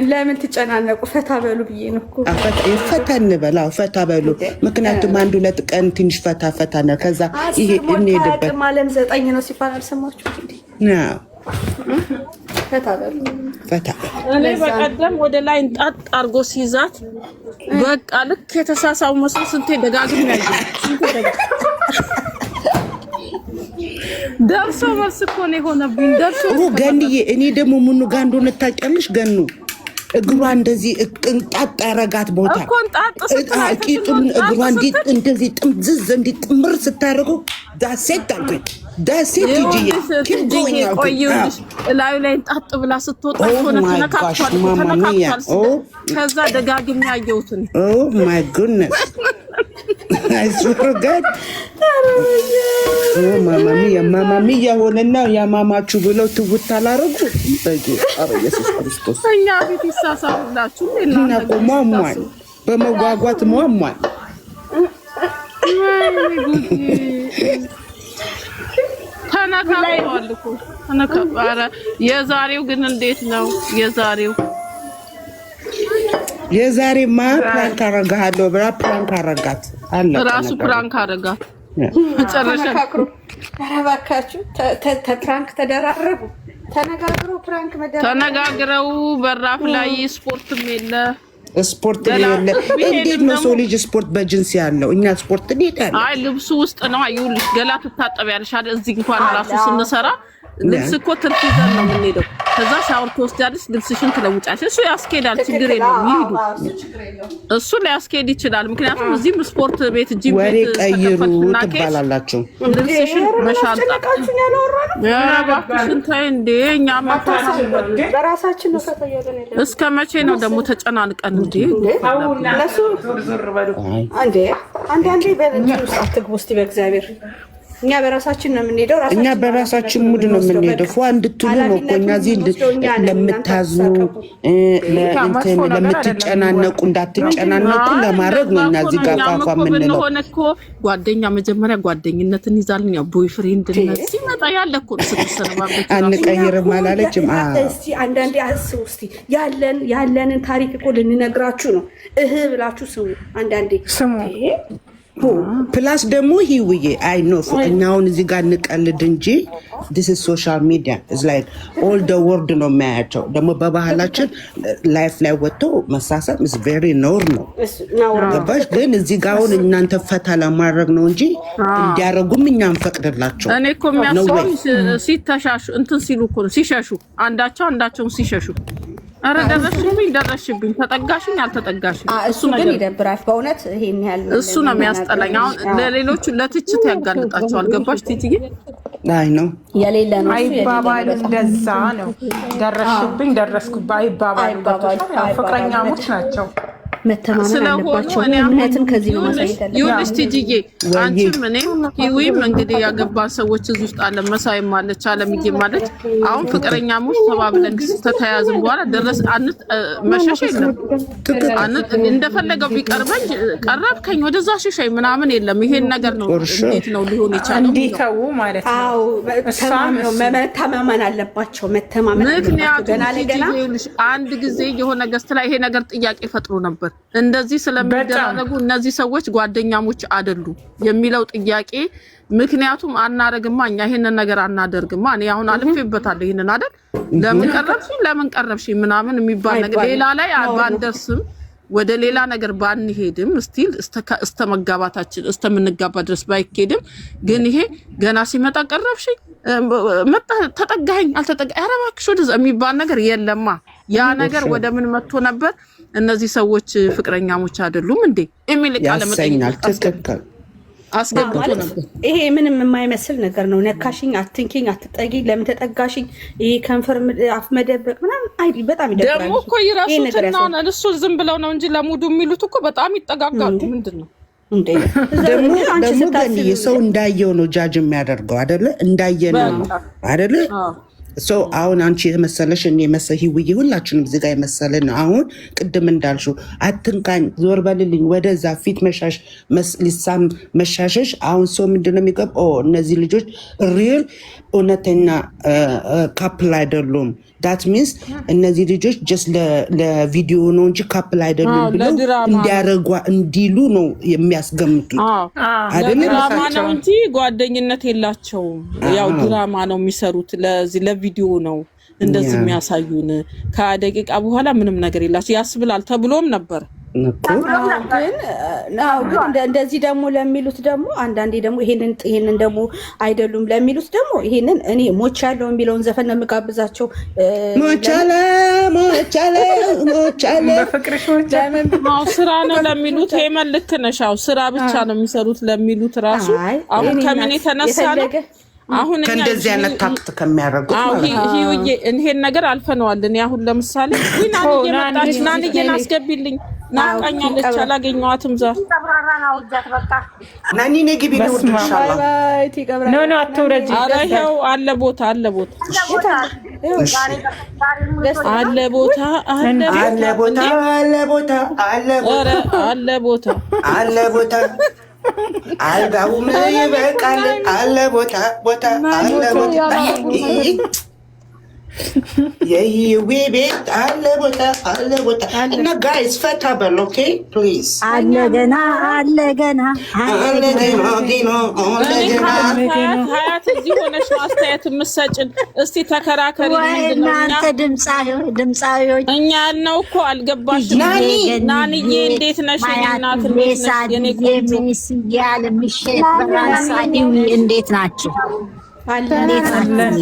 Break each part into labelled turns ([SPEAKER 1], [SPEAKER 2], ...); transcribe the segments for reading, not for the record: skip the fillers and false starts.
[SPEAKER 1] ለምን ትጨናነቁ? ፈታ በሉ ብዬ ነው እኮ።
[SPEAKER 2] ፈታ እንበላው፣ ፈታ በሉ። ምክንያቱም አንድ ሁለት ቀን ትንሽ ፈታ ነው። ከዛ ይሄ እንሄድበት
[SPEAKER 1] ማለም 9 ነው ሲባል አልሰማችሁ እንዴ? ፈታ በሉ።
[SPEAKER 3] እኔ በቀደም ወደ ላይ እንጣጥ አርጎ ሲይዛት በቃ ልክ የተሳሳው መስሎ ስንቴ ደጋግም ያለው ደርሶ መልስ እኮ ነው የሆነብኝ። ደርሶ
[SPEAKER 2] ገንዬ እኔ ደግሞ ምኑ ጋር እንደሆነ ታውቂያለሽ? ገኑ እግሯ እንደዚህ እንጣጥ ያረጋት ቦታ ቂጡን እግሯ እንደዚህ ጥምዝዝ እንዲጥምር ስታደርገው ዳሴት አልኩኝ። ዳሴት ይጂ
[SPEAKER 3] ቆይልሽ ላዩ ላይ እንጣጥ ብላ ስትወጣ ሆነ ተነካክቷል። ከዛ ደጋግም ያየሁትን
[SPEAKER 2] ኦ ማይ ጉድነስ I swear God. ማማ ሚያ ሆነና ያማማችሁ ብለው ትውት አላረጉ በጌታ ኢየሱስ ክርስቶስ።
[SPEAKER 3] እኛ ፊት ይሳሳሉላችሁ
[SPEAKER 2] እና ቆሟሟል፣ በመጓጓት ሟሟል።
[SPEAKER 3] ተነካክቷል እኮ ተነካባረ። የዛሬው ግን እንዴት ነው?
[SPEAKER 2] የዛሬማ ፕራንክ አረጋለሁ ብላ ፕራንክ አረጋት አለ
[SPEAKER 3] ራሱ ፕራንክ አረጋት። መጨረሻ
[SPEAKER 1] እባካችሁ ፕራንክ ተደራረቡ።
[SPEAKER 3] ተነጋግረው በራፍ ላይ ስፖርትም የለ
[SPEAKER 2] ስፖርት የለ። እንዴት ነው ሰው ልጅ ስፖርት በጅንስ ያለው? እኛ ስፖርት እንሄዳለን።
[SPEAKER 3] አይ ልብሱ ውስጥ ነው። አይውልሽ ገላ ትታጠቢያለሽ አይደል? እዚህ እንኳን ራሱ ስንሰራ ልብስ እኮ ትርፍ ይዘን ነው የምንሄደው። ከዛ ሻወር ትወስጃለሽ፣ ልብስሽን ትለውጫለሽ። እሱ ያስኬዳል፣ ችግር የለውም። ይሄዱ እሱ ሊያስኬድ ይችላል። ምክንያቱም እዚህም ስፖርት ቤት ጂም
[SPEAKER 2] ቤት ተከፈትና ትባላላችሁ።
[SPEAKER 3] ልብስሽን በሻንጣ ያባክሽን ታይ እንዴ እኛ
[SPEAKER 1] በራሳችን ነው ፈተየለን።
[SPEAKER 3] እስከ መቼ ነው ደግሞ ተጨናንቀን እንዴ?
[SPEAKER 1] ለሱ ዙር በሉ አንዴ አንዴ በእንትን ውስጥ አትግቡ እስቲ በእግዚአብሔር። እኛ በራሳችን ነው የምንሄደው።
[SPEAKER 2] እኛ በራሳችን ሙድ ነው የምንሄደው። ፏ እንድትሉ ነው እኮ እኛ እዚህ ለምታዝኑ ለምትጨናነቁ እንዳትጨናነቁ ለማድረግ ነው እኛ እዚህ ጋር ፏ የምንለው።
[SPEAKER 3] ሆነ እኮ ጓደኛ መጀመሪያ ጓደኝነትን ይዛልን። ያው ቦይፍሬንድነት ሲመጣ ያለ እኮ ስትሰነባበት
[SPEAKER 2] አንቀይርም አላለችም።
[SPEAKER 1] እስቲ አንዳንዴ አስቡ እስቲ ያለንን ታሪክ እኮ ልንነግራችሁ ነው። ብላችሁ ስሙ። አንዳንዴ
[SPEAKER 2] ስሙ። ፕላስ ደግሞ ሂውዬ አይ ኖ እኛውን እዚህ ጋር እንቀልድ እንጂ this is social media is like all the world ነው የሚያያቸው። ደግሞ በባህላችን ላይፍ ላይ ወጥቶ መሳሰብ is very normal ገባሽ? ግን እዚህ ጋር አሁን እናንተ ፈታ ለማድረግ ነው እንጂ እንዲያረጉም እኛ እንፈቅድላቸው።
[SPEAKER 3] እኔ እኮ የሚያስበው ሲተሻሹ እንትን ሲሉ እኮ ነው ሲሸሹ፣ አንዳቸውን ሲሸሹ አረ ደረሽብኝ ተጠጋሽኝ አልተጠጋሽኝ።
[SPEAKER 1] እሱ ግን ይደብራል በእውነት። ይሄን ያህል
[SPEAKER 3] እሱ ነው የሚያስጠላኝ። አሁን ለሌሎቹ ለትችት ያጋልጣቸዋል። ገባሽ ቲቲዬ?
[SPEAKER 2] አይ ነው
[SPEAKER 1] የሌለ ነው
[SPEAKER 4] አይባባል። እንደዛ ነው ደረሽብኝ ደረስኩባ አይባባል። ፍቅረኛሞች ናቸው።
[SPEAKER 1] መተማመን አለባቸው። እምነትን ከዚህ ነው ማሳየት አለበት።
[SPEAKER 3] ይኸውልሽ ቲጂዬ አንቺም እኔም ሂዊም እንግዲህ ያገባን ሰዎች እዚህ ውስጥ አለ። መሳይም አለች፣ አለምዬም አለች። አሁን ፍቅረኛሞች ተባብለን ተተያዝን በኋላ ደረስ መሸሽ የለም። እንደፈለገው ቢቀርበኝ ቀረብከኝ ወደዛ ሽሸኝ ምናምን የለም። ይሄን ነገር ነው እንዴት ነው ሊሆን ይችላል?
[SPEAKER 4] እንዲተው ማለት ነው።
[SPEAKER 1] አዎ መተማመን አለባቸው። መተማመን
[SPEAKER 3] ምክንያቱም አንድ ጊዜ የሆነ ገስት ላይ ይሄ ነገር ጥያቄ ፈጥሮ ነበር። እንደዚህ ስለሚደረጉ እነዚህ ሰዎች ጓደኛሞች አይደሉ የሚለው ጥያቄ። ምክንያቱም አናረግማ እኛ ይሄንን ነገር አናደርግማ። እኔ አሁን አልፌበታለሁ ይሄንን አይደል? ለምን ቀረብሽ ምናምን የሚባል ነገር ሌላ ላይ ባንደርስም ወደ ሌላ ነገር ባንሄድም ስቲል እስተመጋባታችን እስተምንጋባ ድረስ ባይኬድም ግን ይሄ ገና ሲመጣ ቀረብሽ መጣ ተጠጋኝ አልተጠጋኝ ኧረ እባክሽ ወደዛ የሚባል ነገር የለማ። ያ ነገር ወደ ምን መጥቶ ነበር? እነዚህ ሰዎች ፍቅረኛሞች አይደሉም እንዴ የሚል ቃል
[SPEAKER 2] ያሰኛል። ትክክል
[SPEAKER 3] አስገብቶ ነበር።
[SPEAKER 1] ይሄ ምንም የማይመስል ነገር ነው። ነካሽኝ፣ አትንኪኝ፣ አትጠጊ፣ ለምን ተጠጋሽኝ፣ ይሄ ከንፈር አፍ መደበቅ ምናምን አይደል? በጣም ይደብራል።
[SPEAKER 3] ደግሞ እኮ ይራሱትና እሱ ዝም ብለው ነው እንጂ ለሙዱ የሚሉት እኮ በጣም ይጠጋጋሉ። ምንድነው እንዴ?
[SPEAKER 2] ደግሞ ሰው እንዳየው ነው ጃጅ የሚያደርገው አይደለ? እንዳየነው ነው አይደለ? ሰው አሁን አንቺ የመሰለሽ እኔ መሰሂ ውይ ሁላችንም እዚህ ጋር የመሰለን ነው። አሁን ቅድም እንዳልሽው አትንካኝ፣ ዞር በልልኝ፣ ወደዛ ፊት መሻሽ ሊሳም መሻሸሽ። አሁን ሰው ምንድነው የሚገባው? እነዚህ ልጆች ሪል እውነተኛ ካፕል አይደሉም፣ ዳት ሚንስ እነዚህ ልጆች ጀስት ለቪዲዮ ነው እንጂ ካፕል አይደሉም ብለው እንዲያረጓ እንዲሉ ነው የሚያስገምቱት።
[SPEAKER 3] ድራማ ነው እንጂ ጓደኝነት የላቸውም። ያው ድራማ ነው የሚሰሩት፣ ለዚህ ለቪዲዮ ነው እንደዚህ የሚያሳዩን። ከደቂቃ በኋላ ምንም ነገር የላቸው ያስብላል ተብሎም ነበር።
[SPEAKER 1] ግን እንደዚህ ደግሞ ለሚሉት ደግሞ አንዳንዴ ደግሞ ይሄንን ደግሞ አይደሉም ለሚሉት ደግሞ ይሄንን እኔ ሞቻለሁ የሚለውን ዘፈን ነው የምጋብዛቸው።
[SPEAKER 2] ሞቻለ
[SPEAKER 4] በፍቅርሽ
[SPEAKER 3] ስራ ነው ለሚሉት ሄመን ልክ ነሽ። ስራ ብቻ ነው የሚሰሩት ለሚሉት ራሱ አሁን ከምን የተነሳ ነው አሁን
[SPEAKER 2] ከእንደዚህ አይነት ታክት ከሚያደርጉት
[SPEAKER 3] ይሄን ነገር አልፈነዋል። እኔ አሁን ለምሳሌ ናንዬን አስገቢልኝ ናቃኛለች አላገኘኋትም።
[SPEAKER 2] ናኒ ነግቢ ነው ወድሻለሁ።
[SPEAKER 4] ኖ አትውረጂ።
[SPEAKER 3] ኧረ ይኸው አለ ቦታ አለ ቦታ አለ ቦታ
[SPEAKER 2] አለ ቦታ አለ ቦታ
[SPEAKER 3] አለ ቦታ
[SPEAKER 2] አለ ቦታ አልጋውም ይበቃል አለ ቦታ ቦታ አለ ቦታ የይዌ ቤት አለ ቦታ አለ ቦታ እና ጋይስ ፈታ በል ኦኬ ፕሊዝ
[SPEAKER 5] አለ ገና አለ ገና
[SPEAKER 2] አለ ገና
[SPEAKER 3] ሀያት እዚህ ሆነሽ አስተያየት የምትሰጭን እስቲ ተከራከሪ።
[SPEAKER 5] እናንተ ድምፃዊዎች
[SPEAKER 3] እኛ ያልነው እኮ አልገባሽም። ናንዬ እንዴት ነሽ? እናት የኔ ቆንጆ
[SPEAKER 5] ሚስያል ሚሸት በራሳኒ እንዴት ናችሁ?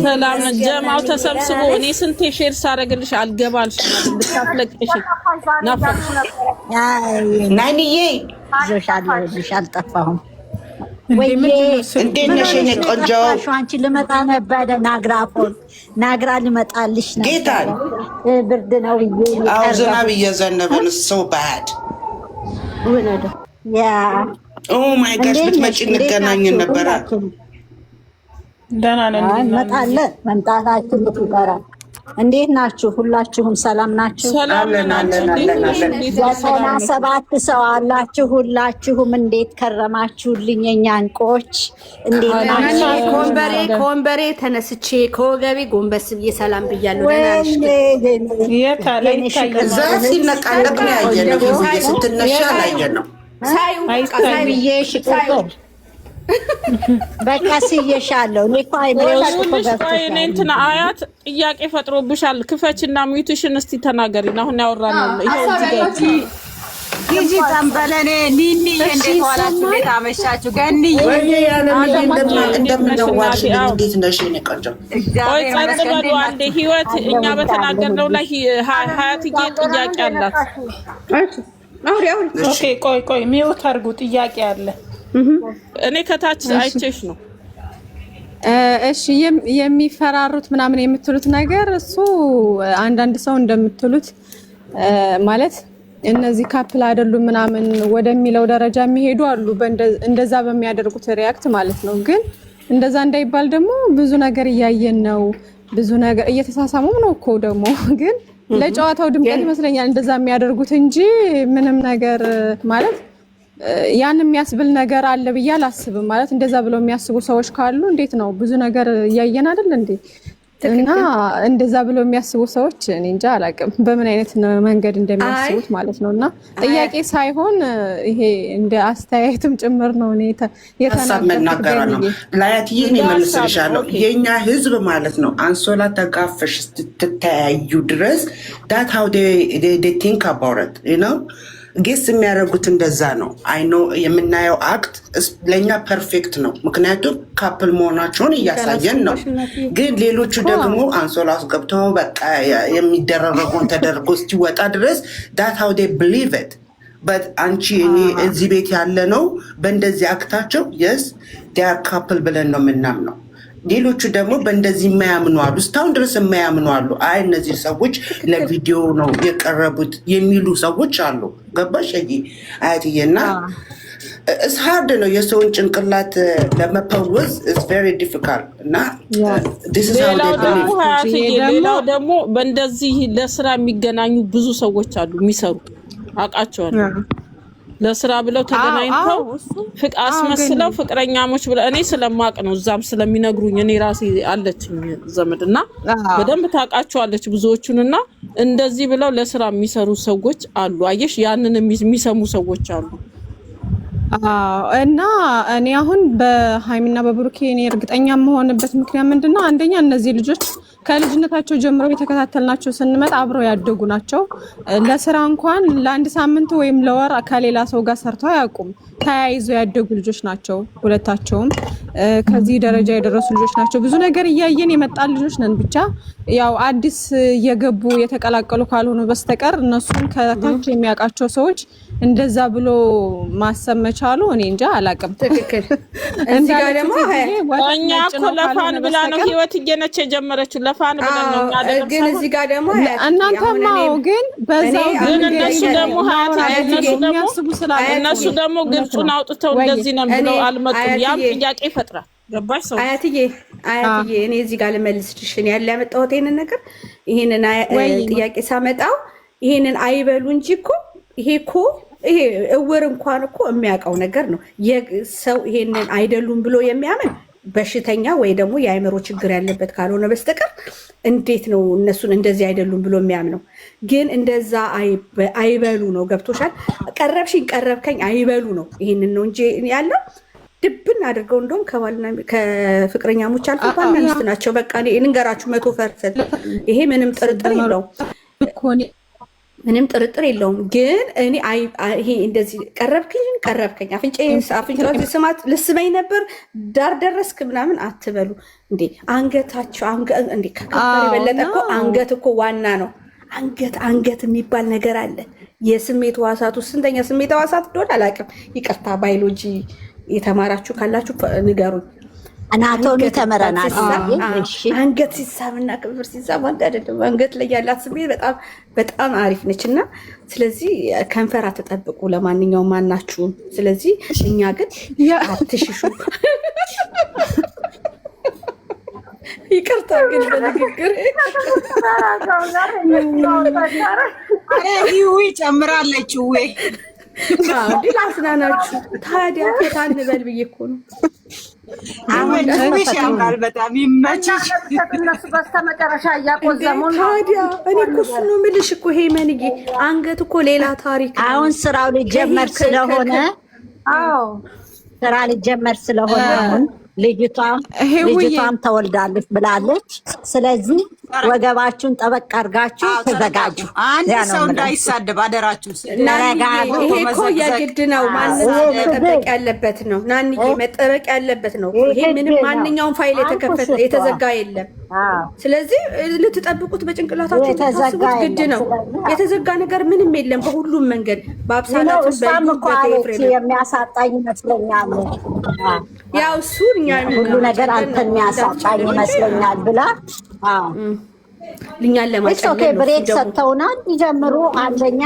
[SPEAKER 3] ሰላም ጀማው ተሰብስቦ እኔ ስንቴ ሼር ሳረግልሽ አልገባልሽ ልታፍለቅሽ ናፈቅሽ
[SPEAKER 2] ናንዬ
[SPEAKER 5] ዞሻለሽ አልጠፋሁም
[SPEAKER 2] ወይ እንዴት ነሽ የኔ ቆንጆ?
[SPEAKER 5] አንቺ ልመጣ ነበረ ናግራ ልመጣልሽ ነበር።
[SPEAKER 2] ጌታ
[SPEAKER 5] ብርድ ነው ብዬ
[SPEAKER 2] ዝናብ እየዘነበ ነው። so bad ኦ ማይ ጋሽ ብትመጪ እንገናኝ ነበረ።
[SPEAKER 4] ደህና ነን።
[SPEAKER 5] እንመጣለን። መምጣታችን ይቀራል። እንዴት ናችሁ? ሁላችሁም ሰላም ናችሁ?
[SPEAKER 3] ሰላም
[SPEAKER 5] ዘጠና ሰባት ሰው አላችሁ። ሁላችሁም እንዴት ከረማችሁልኝ? የኛ እንቆች እንዴት ናችሁ?
[SPEAKER 1] ከወንበሬ ተነስቼ ከወገቤ ጎንበስ ብዬ ሰላም ብያለሁ።
[SPEAKER 2] እዛ ሲነቃነቅ ነው ያየነው። ስትነሻ አላየነው።
[SPEAKER 5] ብዬ ሽቆጦ በቃ ስየሻለሁ። እኔ እኮ
[SPEAKER 3] እኔ እንትና አያት ጥያቄ ፈጥሮብሻል። ክፈችና ሚዩትሽን እስቲ ተናገሪ። አሁን ያወራነው ይሄው እዚህ
[SPEAKER 5] ጊዜ ተንበለኔ ኒኒ እንዴት ዋላችሁ? እንዴት አመሻችሁ? ገኒ
[SPEAKER 2] ወይ ያለ እንደምንዋሽ እንዴት ነሽ? እኔ ቆንጆ
[SPEAKER 3] ቆይ ጸጥ በሉ አንዴ። ህይወት እኛ በተናገርነው ላይ ሀያትዬ ጥያቄ አላት።
[SPEAKER 4] ኦኬ ቆይ ሚዩት አድርጉ። ጥያቄ አለ።
[SPEAKER 3] እኔ ከታች አይቼሽ ነው።
[SPEAKER 6] እሺ የሚፈራሩት ምናምን የምትሉት ነገር እሱ አንዳንድ ሰው እንደምትሉት ማለት እነዚህ ካፕል አይደሉም ምናምን ወደሚለው ደረጃ የሚሄዱ አሉ፣ እንደዛ በሚያደርጉት ሪያክት ማለት ነው። ግን እንደዛ እንዳይባል ደግሞ ብዙ ነገር እያየን ነው። ብዙ ነገር እየተሳሳሙ ነው እኮ ደግሞ ግን ለጨዋታው ድምቀት ይመስለኛል እንደዛ የሚያደርጉት እንጂ ምንም ነገር ማለት ያን የሚያስብል ነገር አለ ብዬ አላስብም። ማለት እንደዛ ብለው የሚያስቡ ሰዎች ካሉ እንዴት ነው ብዙ ነገር እያየን አይደል እንዴ? እና እንደዛ ብለው የሚያስቡ ሰዎች እኔ እንጃ አላውቅም በምን አይነት መንገድ እንደሚያስቡት ማለት ነውና ጥያቄ ሳይሆን ይሄ እንደ አስተያየትም ጭምር ነው። እኔ
[SPEAKER 2] የተናገረው ላያትዬ እኔ መልስልሻለሁ። የኛ ህዝብ ማለት ነው አንሶላ ተጋፈሽ ስትተያዩ ድረስ that how they think about it you know ጌስ የሚያደርጉት እንደዛ ነው። አይኖ የምናየው አክት ለእኛ ፐርፌክት ነው፣ ምክንያቱም ካፕል መሆናቸውን እያሳየን ነው። ግን ሌሎቹ ደግሞ አንሶላ ውስጥ ገብተው በቃ የሚደረረጉን ተደርጎ እስኪወጣ ድረስ that how they believe it but አንቺ እኔ እዚህ ቤት ያለ ነው በእንደዚህ አክታቸው yes they are couple ብለን ነው የምናምነው። ሌሎቹ ደግሞ በእንደዚህ የማያምኑ አሉ፣ እስካሁን ድረስ የማያምኑ አሉ። አይ እነዚህ ሰዎች ለቪዲዮ ነው የቀረቡት የሚሉ ሰዎች አሉ። ገባሽ አያትዬና it's hard ነው የሰውን ጭንቅላት ለመፈወዝ it's very difficult እና this is how they believe።
[SPEAKER 3] ሌላው ደግሞ በእንደዚህ ለስራ የሚገናኙ ብዙ ሰዎች አሉ የሚሰሩ አውቃቸዋለሁ። ለስራ ብለው ተገናኝተው አስመስለው ፍቅረኛሞች ብለው እኔ ስለማቅ ነው እዛም ስለሚነግሩኝ እኔ ራሴ አለችኝ ዘመድና በደንብ ታውቃቸዋለች ብዙዎቹንና እንደዚህ ብለው ለስራ የሚሰሩ ሰዎች አሉ። አየሽ ያንን የሚሰሙ ሰዎች አሉ።
[SPEAKER 6] እና እኔ አሁን በሃይሚና በብሩኬ እኔ እርግጠኛ መሆንበት ምክንያት ምንድነው? አንደኛ እነዚህ ልጆች ከልጅነታቸው ጀምሮ የተከታተልናቸው ስንመጣ አብረው ያደጉ ናቸው። ለስራ እንኳን ለአንድ ሳምንት ወይም ለወር ከሌላ ሰው ጋር ሰርተው አያውቁም። ተያይዘው ያደጉ ልጆች ናቸው ሁለታቸውም። ከዚህ ደረጃ የደረሱ ልጆች ናቸው። ብዙ ነገር እያየን የመጣን ልጆች ነን። ብቻ ያው አዲስ እየገቡ የተቀላቀሉ ካልሆኑ በስተቀር እነሱን ከታች የሚያውቃቸው ሰዎች እንደዛ ብሎ ማሰብ መቻሉ እኔ እንጃ አላውቅም።
[SPEAKER 1] ትክክል። እዚህ ጋር ደግሞ
[SPEAKER 3] እኛ እኮ ለፋን ብላ ነው ህይወት እየነች የጀመረችው ለፋን ብላ ነው አይደለም።
[SPEAKER 1] ግን እዚህ ጋር ደግሞ
[SPEAKER 6] እናንተማው ግን በዛው
[SPEAKER 3] ግን እነሱ ደግሞ እነሱ ደግሞ ግልጹን አውጥተው እንደዚህ ነው ብለው አልመጡም። ያም ጥያቄ ይፈጥራል። ገባሽ ሰው
[SPEAKER 1] አያትዬ እኔ እዚህ ጋር ልመልስልሽ እኔ ያለ ያመጣሁት ይሄንን ነገር ይሄንን ጥያቄ ሳመጣው ይሄንን አይበሉ እንጂ እኮ ይሄ እውር እንኳን እኮ የሚያውቀው ነገር ነው። የሰው ይሄንን አይደሉም ብሎ የሚያምን በሽተኛ ወይ ደግሞ የአእምሮ ችግር ያለበት ካልሆነ በስተቀር እንዴት ነው እነሱን እንደዚህ አይደሉም ብሎ የሚያምነው? ግን እንደዛ አይበሉ ነው። ገብቶሻል? ቀረብሽኝ ቀረብከኝ አይበሉ ነው። ይሄንን ነው እንጂ ያለው ድብን አድርገው እንደውም ከባልና ከፍቅረኛሞች አልፎ ባልና ሚስት ናቸው። በቃ እኔ ልንገራችሁ 100% ይሄ ምንም ጥርጥር የለውም። ምንም ጥርጥር የለውም። ግን እኔ ይሄ እንደዚህ ቀረብከኝ አፍንጫ ስማት ልስመኝ ነበር ዳር ደረስክ ምናምን አትበሉ እንዴ። አንገታቸው እንዴ ከከንፈር የበለጠ እኮ አንገት እኮ ዋና ነው። አንገት የሚባል ነገር አለ። የስሜት ሕዋሳቱ ስንተኛ ስሜት ሕዋሳት እንደሆነ አላውቅም። ይቅርታ ባዮሎጂ የተማራችሁ ካላችሁ ንገሩኝ።
[SPEAKER 5] አናቶሚ ተመረናል።
[SPEAKER 1] አንገት ሲሳብና ክብር ሲሳብ አንድ አይደለም። አንገት ላይ ያላት ስሜት በጣም አሪፍ ነች እና ስለዚህ ከንፈር አትጠብቁ ለማንኛውም ማናችሁም። ስለዚህ እኛ ግን አትሽሹ። ይቅርታ ግን በንግግር
[SPEAKER 7] ይዊ ጨምራለች ወይ
[SPEAKER 1] እንዴ ላስናናችሁ ታዲያ ፈታን በል ብዬ እኮ ነው።
[SPEAKER 7] አሁን ትንሽ ያምራል። በጣም ይመችሽ።
[SPEAKER 5] እነሱ በስተመጨረሻ እያቆዘሙ
[SPEAKER 1] ታዲያ እኔ እኮ እሱ ነው የምልሽ እኮ ይሄ መንጌ አንገት እኮ ሌላ ታሪክ።
[SPEAKER 5] አሁን ስራው ሊጀመር ስለሆነ ስራ ሊጀመር ስለሆነ አሁን ልጅቷም ተወልዳለች ብላለች። ስለዚህ ወገባችሁን ጠበቅ አድርጋችሁ ተዘጋጁ።
[SPEAKER 7] አንድ ሰው እንዳይሳደብ አደራችሁ።
[SPEAKER 1] ይሄ እኮ የግድ ነው። ማንንም መጠበቅ ያለበት ነው። ናንዬ መጠበቅ ያለበት ነው። ይሄ ምንም ማንኛውም ፋይል የተዘጋ የለም። ስለዚህ ልትጠብቁት በጭንቅላታችሁ የተዘጋው ግድ ነው። የተዘጋ ነገር ምንም የለም። በሁሉም መንገድ በአብሳላችሁ በዩቲዩብ
[SPEAKER 5] የሚያሳጣኝ ይመስለኛል።
[SPEAKER 1] ያው እሱ
[SPEAKER 5] ሁሉ ነገር አንተን የሚያሳጣኝ ይመስለኛል ብላ
[SPEAKER 1] ልኛን ለማጨለም
[SPEAKER 5] ብሬክ ሰጥተውናል። ይጀምሩ። አንደኛ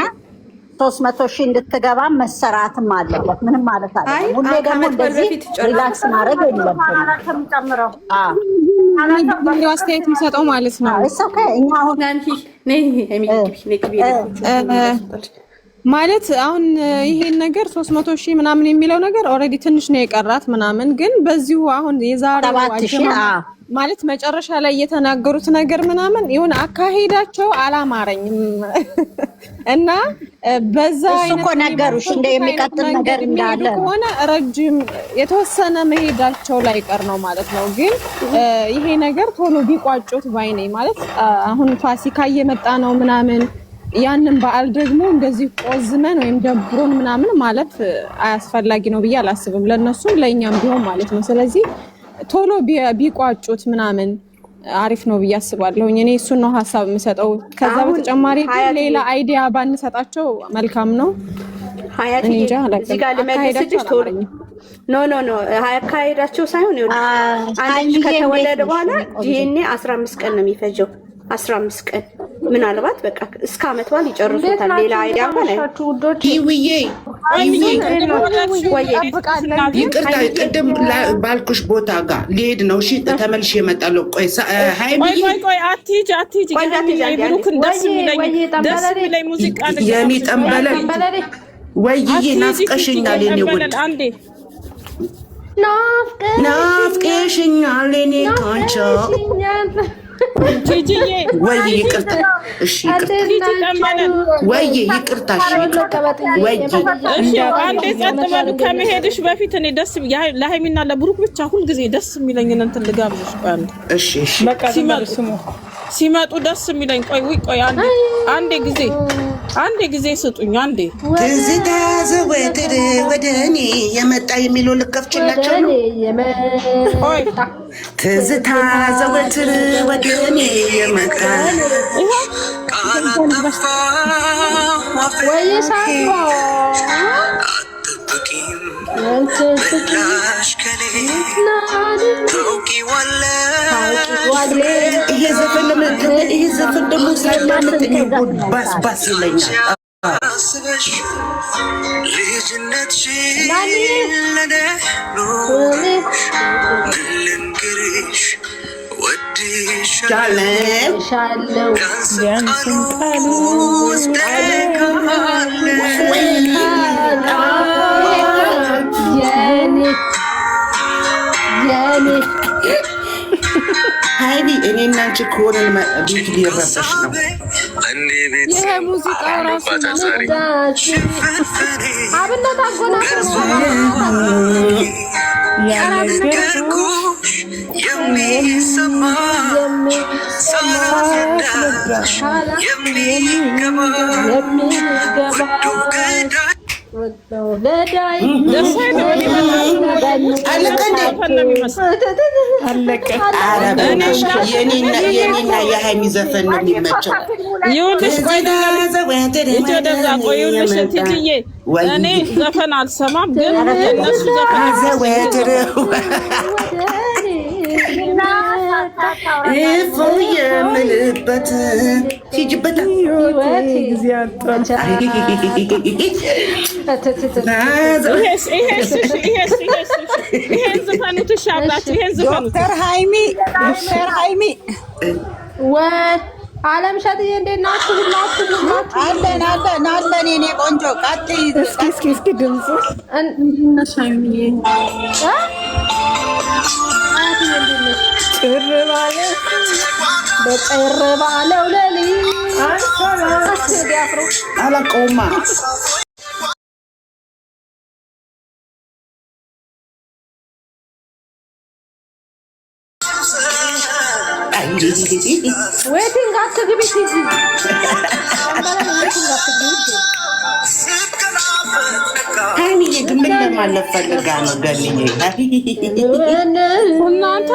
[SPEAKER 5] 300,000 እንድትገባ መሰራትም አለበት። ምንም ማለት አይደለም። ሁሌ ደግሞ እንደዚህ ሪላክስ ማድረግ የለብንም። ጨምረው
[SPEAKER 6] አስተያየት የሚሰጠው ማለት ነው።
[SPEAKER 5] እኛ አሁን
[SPEAKER 6] ማለት አሁን ይሄን ነገር 300,000 ምናምን የሚለው ነገር ኦልሬዲ ትንሽ ነው የቀራት ምናምን፣ ግን በዚሁ አሁን የዛሬው ማለት መጨረሻ ላይ የተናገሩት ነገር ምናምን ይሁን አካሄዳቸው አላማረኝም እና በዛ
[SPEAKER 5] እኮ ነገሩሽ እንደ የሚቀጥል ነገር እንዳለ
[SPEAKER 6] ሆነ ረጅም የተወሰነ መሄዳቸው ላይ ቀር ነው ማለት ነው። ግን ይሄ ነገር ቶሎ ቢቋጩት ባይ ነኝ ማለት አሁን ፋሲካ እየመጣ ነው ምናምን ያንን በዓል ደግሞ እንደዚህ ቆዝመን ወይም ደብሮን ምናምን ማለት አያስፈልጊ ነው ብዬ አላስብም፣ ለነሱም ለኛም ቢሆን ማለት ነው። ስለዚህ ቶሎ ቢቋጩት ምናምን አሪፍ ነው ብዬ አስባለሁ። እኔ እሱን ነው ሀሳብ የምሰጠው። ከዛ በተጨማሪ ሌላ አይዲያ ባንሰጣቸው መልካም ነው።
[SPEAKER 1] ሀያት እዚህ ጋር ልመልስልሽ ቶሎ ኖ አካሄዳቸው ሳይሆን አንድ ከተወለደ በኋላ ዲኤንኤ 15 ቀን ነው የሚፈጀው። 15 ቀን ምናልባት በቃ እስከ ዓመት በኋላ ይጨርሱታል። ሌላ አይዲያ እንኳን
[SPEAKER 2] ይውዬ ይቅርታ፣ ቅድም ባልኩሽ ቦታ ጋር ሊሄድ ነው። እሺ ተመልሼ እመጣለሁ። ቆይ
[SPEAKER 3] ቆይ አትሂጂ። ብሩክን ደስ የሚለኝ ሙዚቃ
[SPEAKER 2] የሚጠንበለን ወይዬ ናፍቀሽኛል የኔ ውድ ናፍቀሽኛል የኔ ቆንጆ ወይ ይቅርታ፣ እሺ ወይ ይቅርታ፣ ወይ
[SPEAKER 3] አንዴ ጸጥ በሉ። ከመሄድሽ በፊት እኔ ደስ ለሃይሚና ለብሩክ ብቻ ሁልጊዜ ደስ የሚለኝን እንትን ልጋብዝሽ።
[SPEAKER 2] እሺ እሺ፣
[SPEAKER 4] በቃ
[SPEAKER 3] ሲመጡ ደስ የሚለኝ ቆይ አንዴ ጊዜ ስጡኝ። አንዴ
[SPEAKER 2] ትዝታ ዘወትር ወደ እኔ የመጣ የሚለው ልከፍችላቸው ነው።
[SPEAKER 3] ቆይ
[SPEAKER 2] ትዝታ ዘወትር ወደ እኔ የመጣ ይሄ ዘፈን ደግሞ ሳይማለት ባስ ይለኛል። ሀይሚ እኔ እና አንቺ ከሆነ ቤት ሊረበሽ ነው።
[SPEAKER 6] ይሄ ሙዚቃ ራሱ አብነት አጎናፍር
[SPEAKER 2] የኔና የሀይሚ ዘፈን ነው የሚመቸው።
[SPEAKER 3] እኔ ዘፈን አልሰማም፣ ግን እነሱ
[SPEAKER 2] እፎ የምልበት ሂጅበት
[SPEAKER 3] ይሄን ዝፈኑት። እሺ አብላችሁ ይሄን ዝፈኑት።
[SPEAKER 7] ዶክተር ሃይሚ
[SPEAKER 6] አለም ሸጥዬ እንዴት ናችሁ?
[SPEAKER 7] አለን የኔ ቆንጆ ቀጥይ።
[SPEAKER 6] እስኪ ድምፁ ጭር ባለው ሌሊት
[SPEAKER 2] አላውቀውማ።
[SPEAKER 6] ዌቲንግ አትግቢ ቲጂ
[SPEAKER 2] ሀይሚዬ ግን ምን ለማለት ፈልጋ ነው? ገንዬ
[SPEAKER 3] እናንተ